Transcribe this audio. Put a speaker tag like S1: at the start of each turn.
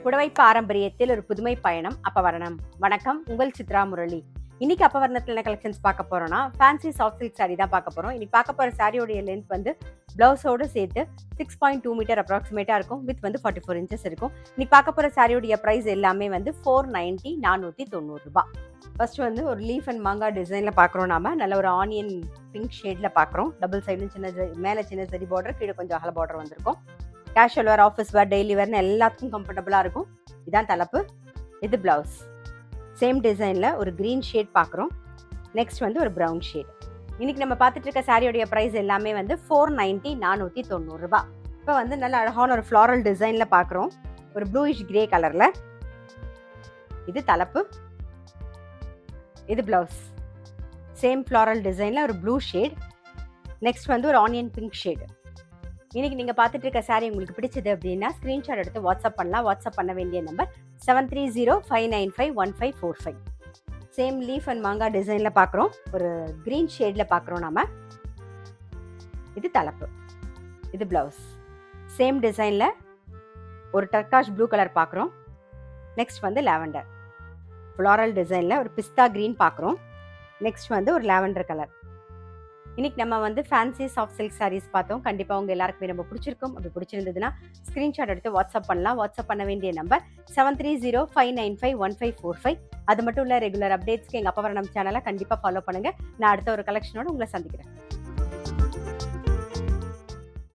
S1: புடவை பாரம்பரியத்தில் ஒரு புதுமை பயணம் அப்பவரணம். வணக்கம், உங்கள் சித்ரா முரளி. இன்னைக்கு அப்பவரணத்துல என்ன கலெக்ஷன்ஸ் பார்க்க போறோம்னா, ஃபேன்சி சாஃப்ட் சில்க் சாரி தான் பார்க்க போறோம். இன்னைக்கு பார்க்க போற சாரியோடைய லென்த் வந்து பிளவுஸோடு சேர்த்து 6.2 மீட்டர் அப்ராக்சிமேட்டா இருக்கும். வித் வந்து 44 இன்ச்சஸ் இருக்கும். இன்னைக்கு பார்க்க போற சாரியோடைய பிரைஸ் எல்லாமே வந்து 490 490 ரூபாய். ஃபர்ஸ்ட் வந்து ஒரு லீஃப் அண்ட் மாங்கா டிசைன்ல பாக்குறோம். நாம நல்ல ஒரு ஆனியன் பிங்க் ஷேட்ல பாக்குறோம். டபுள் சைடும் மேல சின்ன சரி பார்டர், கீழே கொஞ்சம் அகல பார்டர் வந்திருக்கும். Casual wear, office wear, daily வேர்னு எல்லாத்துக்கும் கம்ஃபர்டபுளாக இருக்கும். இதான் தலைப்பு, இது பிளவுஸ். சேம் டிசைனில் ஒரு க்ரீன் ஷேட் பார்க்குறோம். நெக்ஸ்ட் வந்து ஒரு ப்ரௌன் ஷேட். இன்னைக்கு நம்ம பார்த்துட்டு இருக்க சாரியோடைய ப்ரைஸ் எல்லாமே வந்து 490 490 ரூபாய். இப்போ வந்து நல்ல அழகான ஒரு ஃப்ளாரல் டிசைனில் பார்க்குறோம். ஒரு ப்ளூயிஷ் கிரே கலரில். இது தலைப்பு, இது பிளவுஸ். சேம் ஃப்ளாரல் டிசைனில் ஒரு ப்ளூ ஷேட். நெக்ஸ்ட் வந்து ஒரு ஆனியன் பிங்க் ஷேடு. இன்னைக்கு நீங்கள் பார்த்துட்டு இருக்க சாரி உங்களுக்கு பிடிச்சது அப்படின்னா ஸ்க்ரீன்ஷாட் எடுத்து வாட்ஸ்அப் பண்ணலாம். வாட்ஸ்அப் பண்ண வேண்டிய நம்பர் 7305951545. சேம் லீஃப் அண்ட் மாங்கா டிசைனில் பார்க்குறோம். ஒரு க்ரீன் ஷேடில் பார்க்குறோம் நாம. இது தலைப்பு, இது பிளவுஸ். சேம் டிசைனில் ஒரு டர்காஷ் ப்ளூ கலர் பார்க்குறோம். நெக்ஸ்ட் வந்து லாவெண்டர். ஃப்ளாரல் டிசைனில் ஒரு பிஸ்தா க்ரீன் பார்க்குறோம். நெக்ஸ்ட் வந்து ஒரு லாவெண்டர் கலர். இன்னைக்கு நம்ம வந்து ஃபேன்சி சாஃப்ட் சில்க் சாரீஸ் பார்த்தோம். கண்டிப்பாக உங்கள் எல்லாருக்குமே ரொம்ப பிடிச்சிருக்கும். அப்படி பிடிச்சிருந்ததுன்னா ஸ்க்ரீன்ஷாட் எடுத்து வாட்ஸ்அப் பண்ணலாம். வாட்ஸ்அப் பண்ண வேண்டிய நம்பர் 7305951545. அது மட்டும் இல்லை, ரெகுலர் அப்டேட்ஸ்க்கு எங்கள் அப்பவரணம் சேனலை கண்டிப்பாக ஃபாலோ பண்ணுங்கள். நான் அடுத்த ஒரு கலெக்ஷனோட உங்களை சந்திக்கிறேன்.